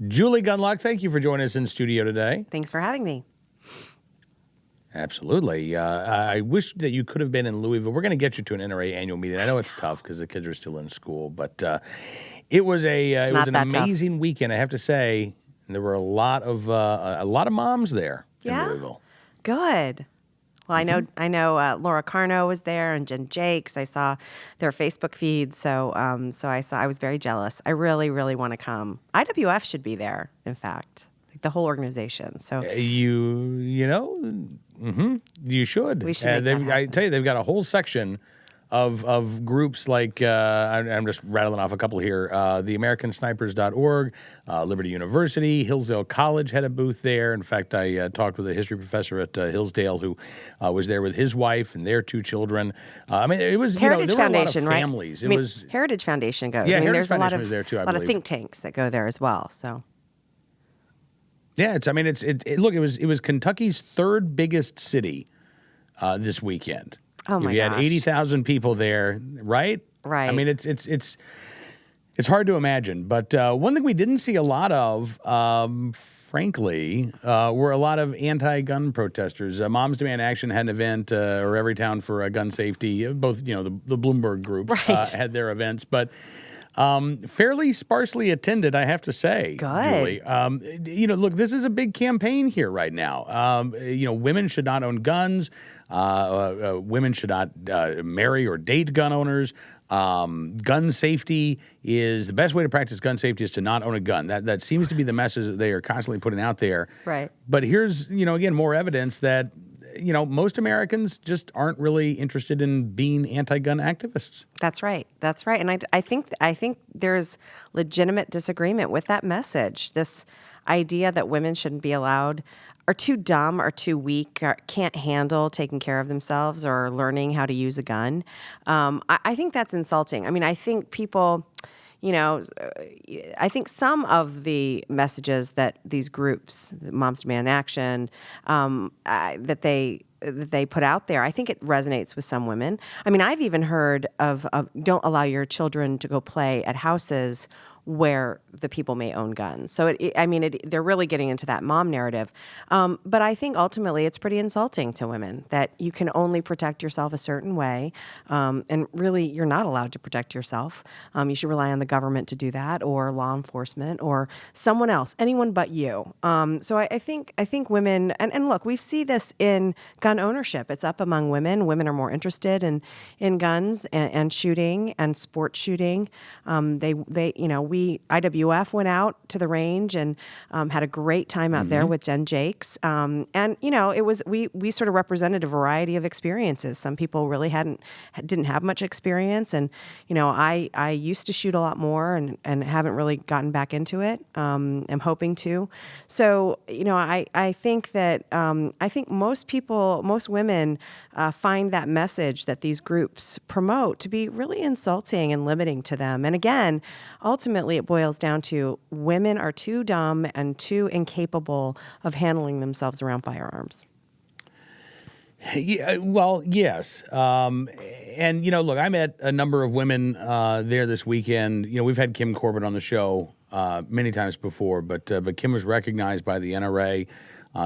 Julie Gunlock, thank you for joining us in studio today. Thanks for having me. Absolutely. I wish that you could have been in Louisville. We're going to get you to an NRA annual meeting. I know it's tough because the kids are still in school, but it was an amazing weekend. I have to say, there were a lot of moms there in Louisville. Good. Well, I know Laura Carno was there and Jen Jakes. I saw their Facebook feeds, so I was very jealous. I really, really want to come. IWF should be there, in fact, like the whole organization. So you should. We should. I tell you, they've got a whole section of groups like I'm just rattling off a couple here. The AmericanSnipers.org, Liberty University, Hillsdale College had a booth there. In fact, I talked with a history professor at Hillsdale who was there with his wife and their 2 children. It was Heritage there Foundation, were a lot of families. Right? It was Heritage Foundation goes. Yeah, there's Foundation a lot of was there too, I lot of believe. think tanks that go there as well. So. Yeah, look, it was Kentucky's 3rd biggest city this weekend. Oh my gosh. You had 80,000 people there, right? Right. I mean, it's hard to imagine. But one thing we didn't see a lot of, frankly, were a lot of anti-gun protesters. Moms Demand Action had an event, or Every Town for Gun Safety. Both, the Bloomberg groups had their events, but. Fairly sparsely attended, I have to say. Good. Julie. Look, this is a big campaign here right now. Women should not own guns. Women should not marry or date gun owners. Gun safety is the best way to practice gun safety is to not own a gun. That seems to be the message that they are constantly putting out there. Right. But here's, again, more evidence that most Americans just aren't really interested in being anti-gun activists. That's right. And I think there's legitimate disagreement with that message. This idea that women shouldn't be allowed, are too dumb or too weak, or can't handle taking care of themselves or learning how to use a gun. I think that's insulting. I mean, I think people... I think some of the messages that these groups, Moms Demand Action, that they put out there, I think it resonates with some women. I mean, I've even heard of don't allow your children to go play at houses where the people may own guns. So, they're really getting into that mom narrative. But I think ultimately it's pretty insulting to women that you can only protect yourself a certain way. And really, you're not allowed to protect yourself. You should rely on the government to do that, or law enforcement, or someone else, anyone but you. So I think women, and look, we see this in gun ownership. It's up among women. Women are more interested in guns and shooting and sport shooting. IWF went out to the range and had a great time out there with Jen Jakes. It was we sort of represented a variety of experiences. Some people really didn't have much experience, and I used to shoot a lot more and haven't really gotten back into it. I'm hoping to. So I think that I think most women find that message that these groups promote to be really insulting and limiting to them. And again, ultimately, it boils down to women are too dumb and too incapable of handling themselves around firearms. Yeah, well, yes. And, look, I met a number of women there this weekend. We've had Kim Corbin on the show many times before, but Kim was recognized by the NRA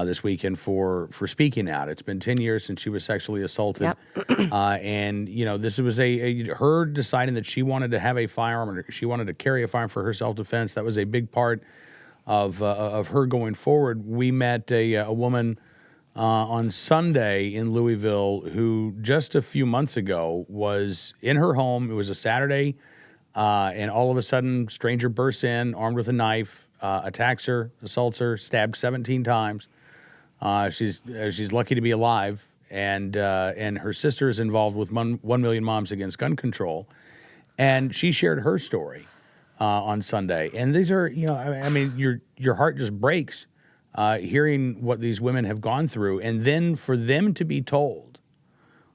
this weekend for speaking out. It's been 10 years since she was sexually assaulted. Yep. And, this was her deciding that she wanted to have a firearm, or she wanted to carry a firearm for her self-defense. That was a big part of her going forward. We met a woman on Sunday in Louisville who just a few months ago was in her home. It was a Saturday, and all of a sudden, stranger bursts in, armed with a knife, attacks her, assaults her, stabbed 17 times. She's lucky to be alive, and her sister is involved with 1 Million Moms Against Gun Control, and she shared her story on Sunday. And these are, your heart just breaks hearing what these women have gone through, and then for them to be told,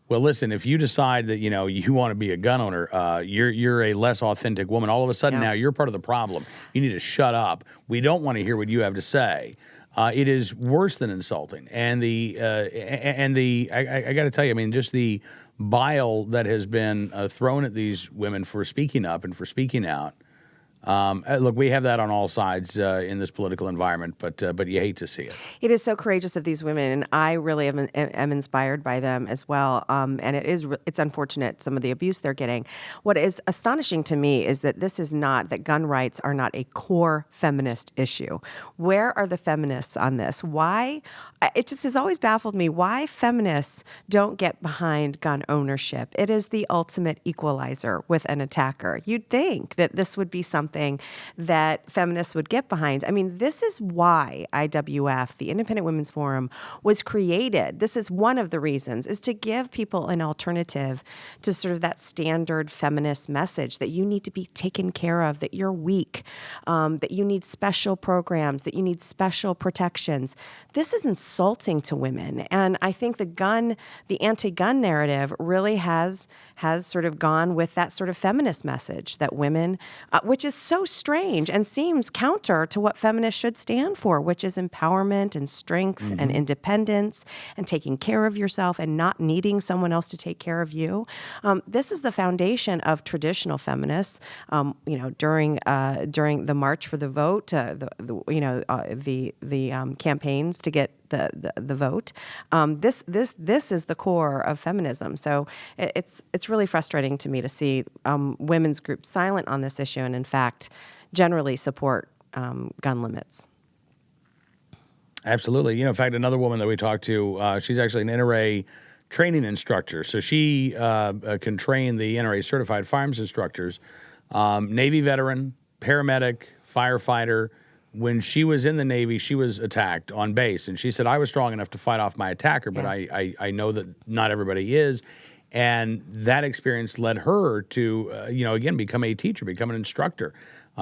well, listen, if you decide that you want to be a gun owner, you're a less authentic woman. All of a sudden now you're part of the problem. You need to shut up. We don't want to hear what you have to say. It is worse than insulting. And I got to tell you, just the bile that has been thrown at these women for speaking up and for speaking out Look, we have that on all sides in this political environment, but you hate to see it. It is so courageous of these women, and I really am inspired by them as well. And it's unfortunate, some of the abuse they're getting. What is astonishing to me is that that gun rights are not a core feminist issue. Where are the feminists on this? Why? It just has always baffled me why feminists don't get behind gun ownership. It is the ultimate equalizer with an attacker. You'd think that this would be something that feminists would get behind. I mean, this is why IWF, the Independent Women's Forum, was created. This is one of the reasons, is to give people an alternative to sort of that standard feminist message that you need to be taken care of, that you're weak, that you need special programs, that you need special protections. This is insulting to women. And I think the anti-gun narrative really has sort of gone with that sort of feminist message that women, which is so strange and seems counter to what feminists should stand for, which is empowerment and strength and independence and taking care of yourself and not needing someone else to take care of you. This is the foundation of traditional feminists. During the March for the Vote, the campaigns to get the vote. This is the core of feminism. So it's really frustrating to me to see women's groups silent on this issue, and in fact, generally support gun limits. Absolutely. In fact, another woman that we talked to, she's actually an NRA training instructor. So she can train the NRA certified firearms instructors. Navy veteran, paramedic, firefighter. When she was in the Navy, she was attacked on base. And she said, I was strong enough to fight off my attacker, but I know that not everybody is. And that experience led her to, again, become a teacher, become an instructor,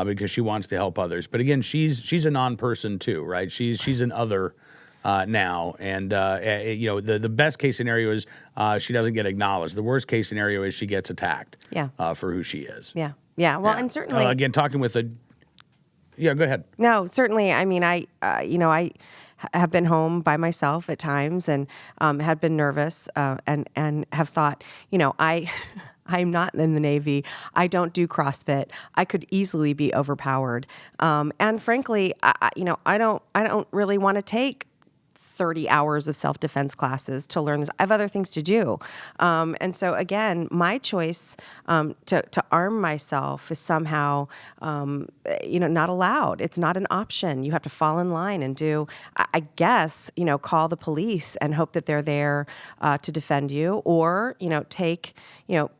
because she wants to help others. But again, she's a non-person too, right? She's an other now. And, the best case scenario is she doesn't get acknowledged. The worst case scenario is she gets attacked for who she is. Yeah. Yeah. Well, and certainly. Again, talking with Yeah, go ahead. No, certainly. I mean, I have been home by myself at times and had been nervous and have thought, I'm not in the Navy. I don't do CrossFit. I could easily be overpowered. And frankly, I don't really want to take 30 hours of self-defense classes to learn this. I have other things to do. And so again, my choice to arm myself is somehow, not allowed. It's not an option. You have to fall in line and call the police and hope that they're there to defend you, or,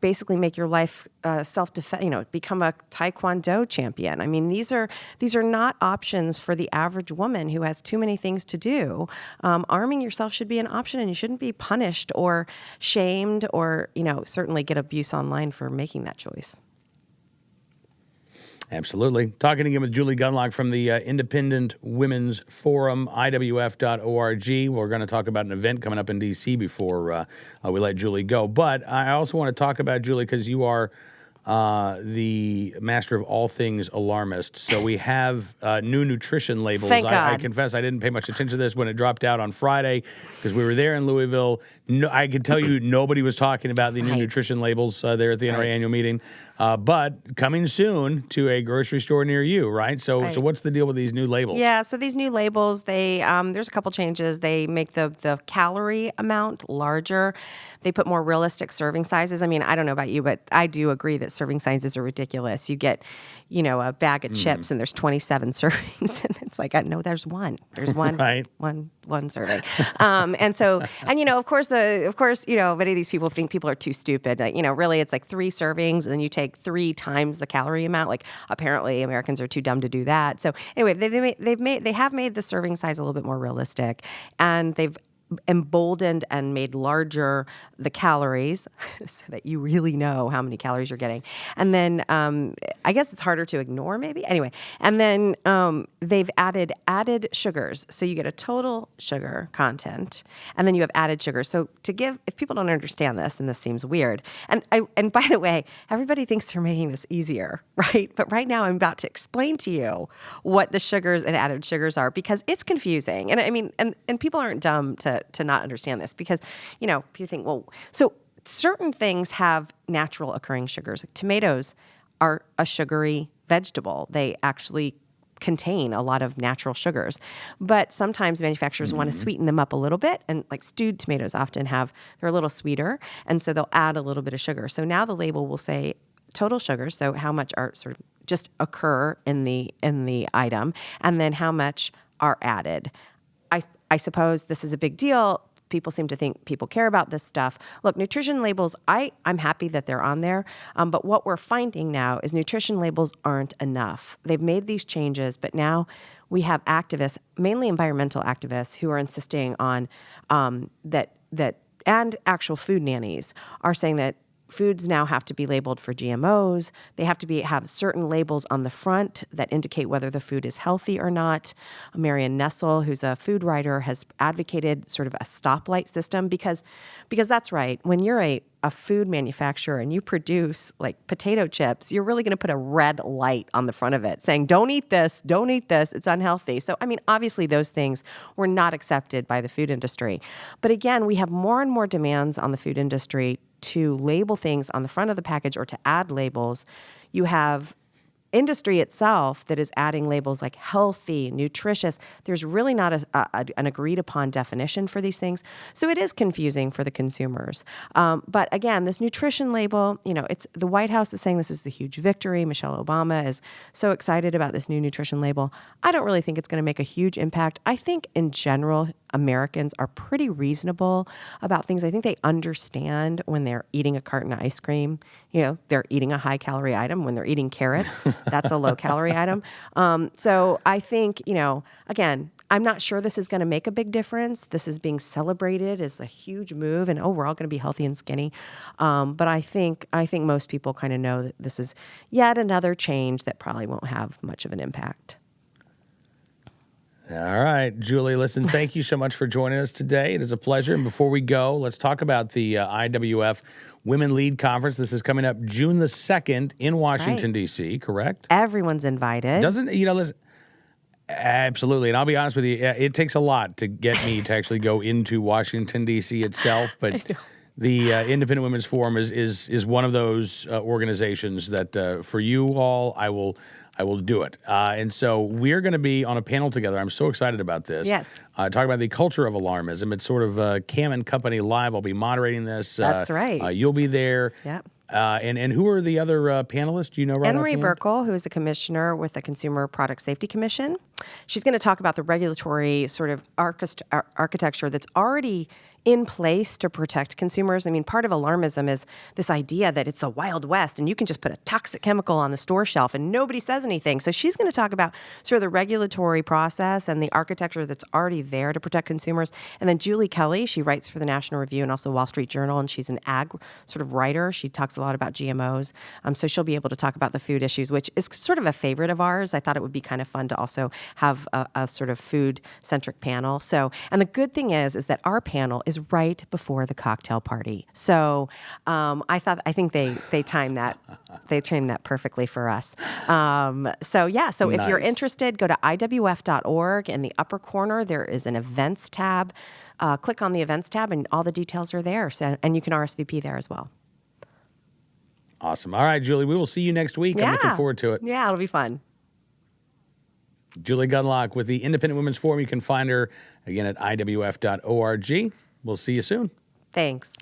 basically make your life self-defense, become a Taekwondo champion. I mean, these are not options for the average woman who has too many things to do. Arming yourself should be an option, and you shouldn't be punished or shamed or, certainly get abuse online for making that choice. Absolutely. Talking again with Julie Gunlock from the Independent Women's Forum, IWF.org. We're going to talk about an event coming up in D.C. before we let Julie go. But I also want to talk about, Julie, because you are the master of all things alarmist. So we have new nutrition labels. Thank God. I confess I didn't pay much attention to this when it dropped out on Friday because we were there in Louisville. No, I can tell you nobody was talking about the new nutrition labels there at the NRA annual meeting. But coming soon to a grocery store near you, right? So what's the deal with these new labels? Yeah, so these new labels, there's a couple changes. They make the calorie amount larger. They put more realistic serving sizes. I mean, I don't know about you, but I do agree that serving sizes are ridiculous. You get, a bag of chips and there's 27 servings, and it's like, no, there's one. There's one, right. one serving. Of course, many of these people think people are too stupid. Really, it's like 3 servings, and then you take 3 times the calorie amount. Like, apparently Americans are too dumb to do that. So anyway, they have made the serving size a little bit more realistic, and they've emboldened and made larger the calories so that you really know how many calories you're getting. And then I guess it's harder to ignore maybe. Anyway, and then they've added sugars. So you get a total sugar content, and then you have added sugar. So if people don't understand this, and this seems weird, and by the way, everybody thinks they're making this easier, right? But right now I'm about to explain to you what the sugars and added sugars are, because it's confusing. And I mean, and people aren't dumb to not understand this, because, people think, well, so certain things have natural occurring sugars. Like tomatoes are a sugary vegetable. They actually contain a lot of natural sugars. But sometimes manufacturers want to sweeten them up a little bit, and like stewed tomatoes often they're a little sweeter, and so they'll add a little bit of sugar. So now the label will say total sugar, so how much are sort of just occur in the item, and then how much are added. I suppose this is a big deal. People seem to think people care about this stuff. Look, nutrition labels, I'm happy that they're on there, but what we're finding now is nutrition labels aren't enough. They've made these changes, but now we have activists, mainly environmental activists, who are insisting on that and actual food nannies are saying that foods now have to be labeled for GMOs. They have to have certain labels on the front that indicate whether the food is healthy or not. Marion Nessel, who's a food writer, has advocated sort of a stoplight system because that's right. When you're a food manufacturer and you produce like potato chips, you're really going to put a red light on the front of it saying, don't eat this, it's unhealthy. So, I mean, obviously those things were not accepted by the food industry. But again, we have more and more demands on the food industry to label things on the front of the package or to add labels. You have industry itself that is adding labels like healthy, nutritious. There's really not an agreed upon definition for these things. So it is confusing for the consumers. But again, this nutrition label, it's the White House is saying this is a huge victory. Michelle Obama is so excited about this new nutrition label. I don't really think it's going to make a huge impact. I think in general, Americans are pretty reasonable about things. I think they understand when they're eating a carton of ice cream, they're eating a high calorie item. When they're eating carrots, that's a low calorie item. So I think, again, I'm not sure this is going to make a big difference. This is being celebrated as a huge move and, we're all going to be healthy and skinny. But I think most people kind of know that this is yet another change that probably won't have much of an impact. All right, Julie, listen, thank you so much for joining us today. It is a pleasure. And before we go, let's talk about the IWF Women Lead Conference. This is coming up June the 2nd in Washington, D.C., correct? Everyone's invited. Listen, absolutely. And I'll be honest with you, it takes a lot to get me to actually go into Washington, D.C. itself. But the Independent Women's Forum is one of those organizations that for you all, I will do it. And so we're going to be on a panel together. I'm so excited about this. Yes. Talk about the culture of alarmism. It's sort of Cam and Company Live. I'll be moderating this. That's right. You'll be there. Yep. And who are the other panelists? Do you know right Henry offhand? Burkle, who is a commissioner with the Consumer Product Safety Commission. She's going to talk about the regulatory sort of architecture that's already in place to protect consumers. I mean, part of alarmism is this idea that it's the Wild West and you can just put a toxic chemical on the store shelf and nobody says anything. So she's going to talk about sort of the regulatory process and the architecture that's already there to protect consumers. And then Julie Kelly, she writes for the National Review and also Wall Street Journal, and she's an ag sort of writer. She talks a lot about GMOs. So she'll be able to talk about the food issues, which is sort of a favorite of ours. I thought it would be kind of fun to also have a sort of food-centric panel. So, and the good thing is that our panel is right before the cocktail party. So I think they timed that perfectly for us. So Nice. If you're interested, go to IWF.org. In the upper corner, there is an events tab. Click on the events tab and all the details are there. So, and you can RSVP there as well. Awesome. All right, Julie, we will see you next week. I'm looking forward to it. Yeah, it'll be fun. Julie Gunlock with the Independent Women's Forum. You can find her, again, at IWF.org. We'll see you soon. Thanks.